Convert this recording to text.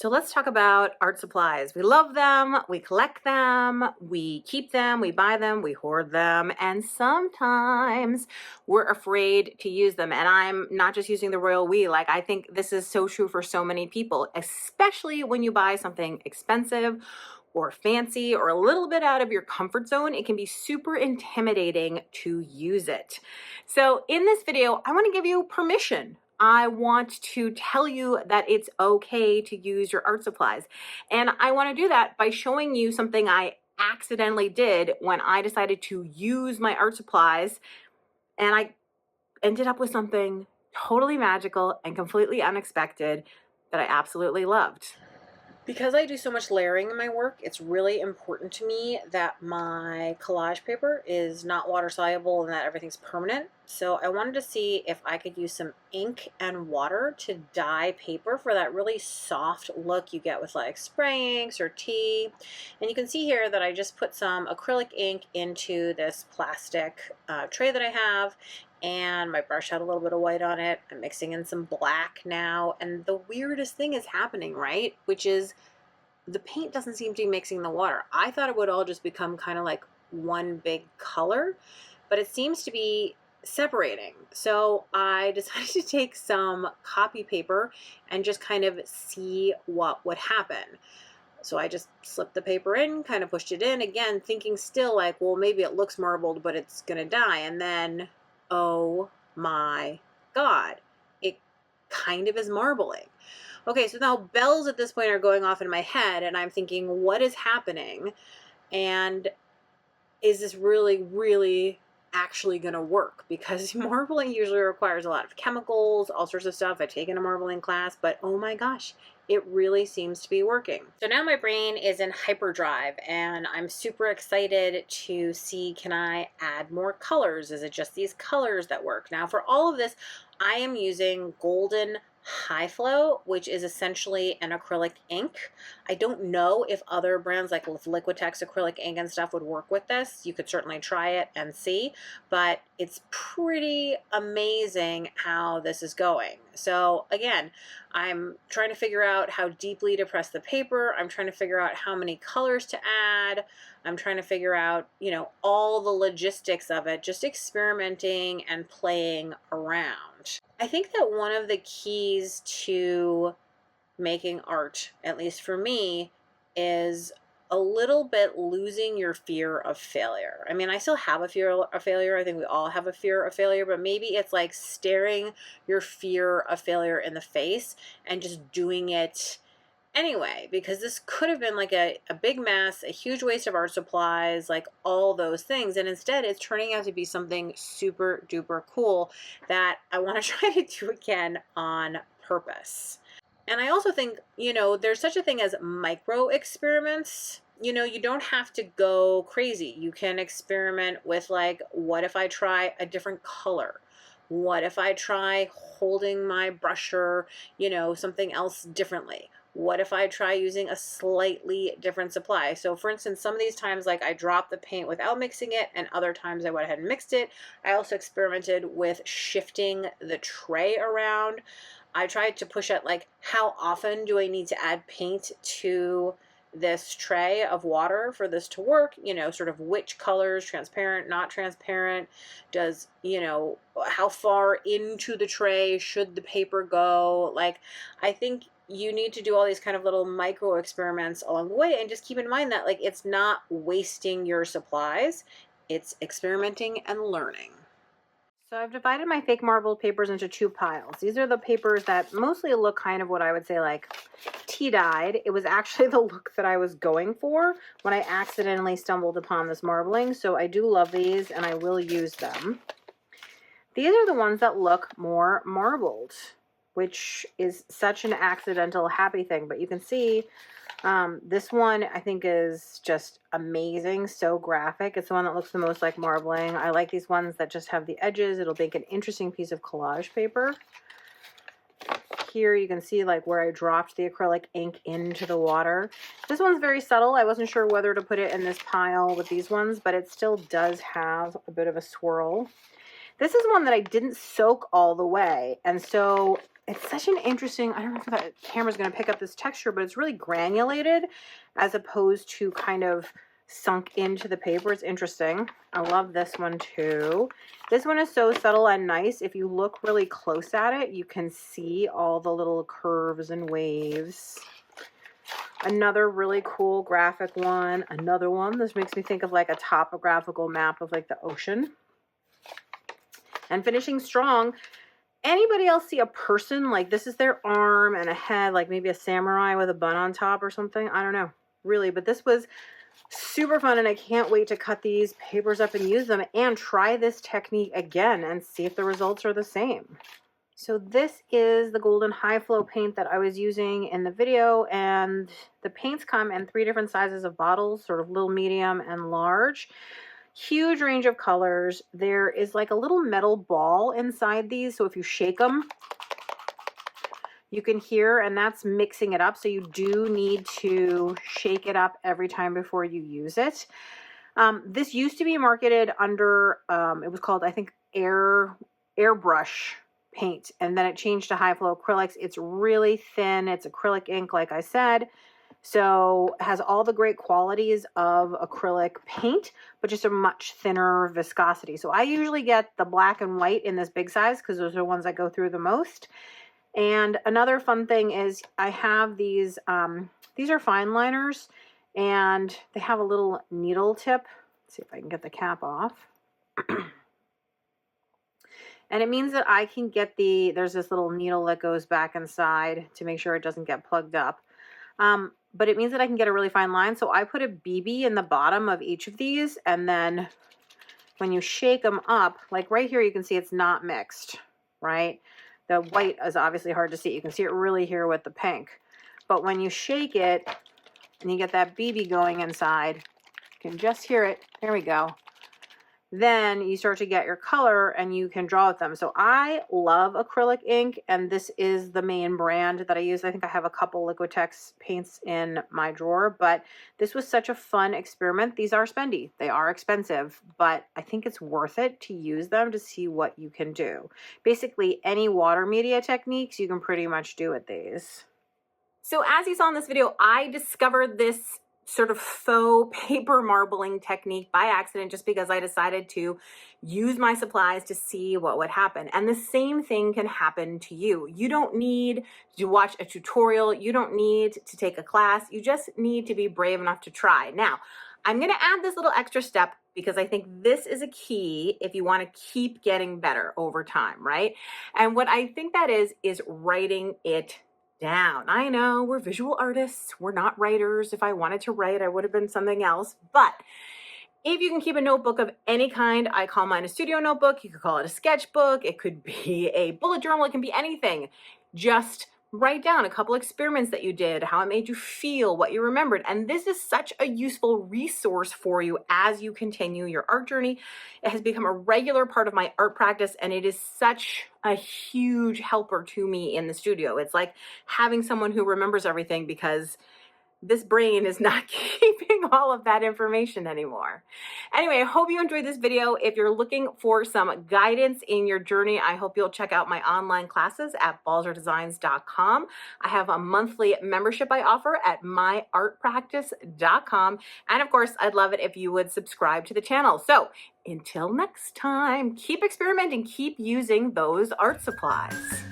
So let's talk about art supplies. We love them, we collect them, we keep them, we buy them, we hoard them, and sometimes we're afraid to use them. And I'm not just using the royal we, like I think this is so true for so many people, especially when you buy something expensive or fancy or a little bit out of your comfort zone. It can be super intimidating to use it. So in this video, I want to give you permission. I want to tell you that it's okay to use your art supplies. And I want to do that by showing you something I accidentally did when I decided to use my art supplies. And I ended up with something totally magical and completely unexpected that I absolutely loved. Because I do so much layering in my work, it's really important to me that my collage paper is not water soluble and that everything's permanent. So I wanted to see if I could use some ink and water to dye paper for that really soft look you get with like spray inks or tea. And you can see here that I just put some acrylic ink into this plastic tray that I have, and my brush had a little bit of white on it. I'm mixing in some black now, and the weirdest thing is happening, right? Which is the paint doesn't seem to be mixing the water. I thought it would all just become kind of like one big color, but it seems to be separating. So I decided to take some copy paper and just kind of see what would happen. So I just slipped the paper in, kind of pushed it in, again, thinking still like, well, maybe it looks marbled, but it's gonna dye. And then, oh my God, it kind of is marbling. Okay, so now bells at this point are going off in my head, and I'm thinking, what is happening? And is this really, really actually going to work? Because marbling usually requires a lot of chemicals, all sorts of stuff. I've taken a marbling class, but oh my gosh, it really seems to be working. So now my brain is in hyperdrive, and I'm super excited to see, can I add more colors? Is it just these colors that work? Now for all of this, I am using Golden High Flow, which is essentially an acrylic ink. I don't know if other brands like with Liquitex acrylic ink and stuff would work with this. You could certainly try it and see, but it's pretty amazing how this is going. So again, I'm trying to figure out how deeply to press the paper. I'm trying to figure out how many colors to add. I'm trying to figure out, you know, all the logistics of it, just experimenting and playing around. I think that one of the keys to making art, at least for me, is a little bit losing your fear of failure. I mean, I still have a fear of failure. I think we all have a fear of failure, but maybe it's like staring your fear of failure in the face and just doing it anyway, because this could have been like a big mess, a huge waste of art supplies, like all those things. And instead it's turning out to be something super duper cool that I want to try to do again on purpose. And I also think, you know, there's such a thing as micro experiments. You know, you don't have to go crazy. You can experiment with like, what if I try a different color? What if I try holding my brusher, you know, something else differently? What if I try using a slightly different supply? So for instance, some of these times, like I dropped the paint without mixing it, and other times I went ahead and mixed it. I also experimented with shifting the tray around. I tried to push at like, how often do I need to add paint to this tray of water for this to work? You know, sort of which colors, transparent, not transparent, does, you know, how far into the tray should the paper go? Like, I think you need to do all these kind of little micro experiments along the way, and just keep in mind that like it's not wasting your supplies, it's experimenting and learning. So I've divided my fake marbled papers into two piles. These are the papers that mostly look kind of what I would say like tea dyed. It was actually the look that I was going for when I accidentally stumbled upon this marbling. So I do love these and I will use them. These are the ones that look more marbled, which is such an accidental happy thing. But you can see this one I think is just amazing, so graphic. It's the one that looks the most like marbling. I like these ones that just have the edges. It'll make an interesting piece of collage paper. Here you can see like where I dropped the acrylic ink into the water. This one's very subtle. I wasn't sure whether to put it in this pile with these ones, but it still does have a bit of a swirl. This is one that I didn't soak all the way, and so it's such an interesting, I don't know if that camera's going to pick up this texture, but it's really granulated as opposed to kind of sunk into the paper. It's interesting. I love this one too. This one is so subtle and nice. If you look really close at it, you can see all the little curves and waves. Another really cool graphic one. Another one. This makes me think of like a topographical map of like the ocean. And finishing strong. Anybody else see a person? Like this is their arm and a head, like maybe a samurai with a bun on top or something. I don't know, really. But this was super fun, and I can't wait to cut these papers up and use them and try this technique again and see if the results are the same. So this is the golden high flow paint that I was using in the video, and the paints come in 3 different sizes of bottles, sort of little, medium, and large. Huge range of colors. There is like a little metal ball inside these, so if you shake them, you can hear, and that's mixing it up. So you do need to shake it up every time before you use it. This used to be marketed under, it was called, I think, airbrush paint, and then it changed to high flow acrylics. It's really thin. It's acrylic ink, like I said. So it has all the great qualities of acrylic paint, but just a much thinner viscosity. So I usually get the black and white in this big size because those are the ones that go through the most. And another fun thing is I have these are fine liners, and they have a little needle tip. Let's see if I can get the cap off. And it means that I can get there's this little needle that goes back inside to make sure it doesn't get plugged up. But it means that I can get a really fine line. So I put a BB in the bottom of each of these, and then when you shake them up, like right here, you can see it's not mixed, right? The white is obviously hard to see. You can see it really here with the pink. But when you shake it and you get that BB going inside, you can just hear it. There we go. Then you start to get your color and you can draw with them. So I love acrylic ink, and this is the main brand that I use. I think I have a couple Liquitex paints in my drawer, but this was such a fun experiment. These are spendy. They are expensive, but I think it's worth it to use them to see what you can do. Basically, any water media techniques you can pretty much do with these. So as you saw in this video, I discovered this sort of faux paper marbling technique by accident, just because I decided to use my supplies to see what would happen. And the same thing can happen to you. You don't need to watch a tutorial. You don't need to take a class. You just need to be brave enough to try. Now, I'm going to add this little extra step because I think this is a key if you want to keep getting better over time, right? And what I think that is writing it down. I know we're visual artists. We're not writers. If I wanted to write, I would have been something else. But if you can keep a notebook of any kind, I call mine a studio notebook. You could call it a sketchbook. It could be a bullet journal. It can be anything. Just write down a couple experiments that you did, how it made you feel, what you remembered. And this is such a useful resource for you as you continue your art journey. It has become a regular part of my art practice, and it is such a huge helper to me in the studio. It's like having someone who remembers everything, because this brain is not keeping all of that information anymore. Anyway, I hope you enjoyed this video. If you're looking for some guidance in your journey, I hope you'll check out my online classes at balzerdesigns.com. I have a monthly membership I offer at myartpractice.com. And of course, I'd love it if you would subscribe to the channel. So until next time, keep experimenting, keep using those art supplies.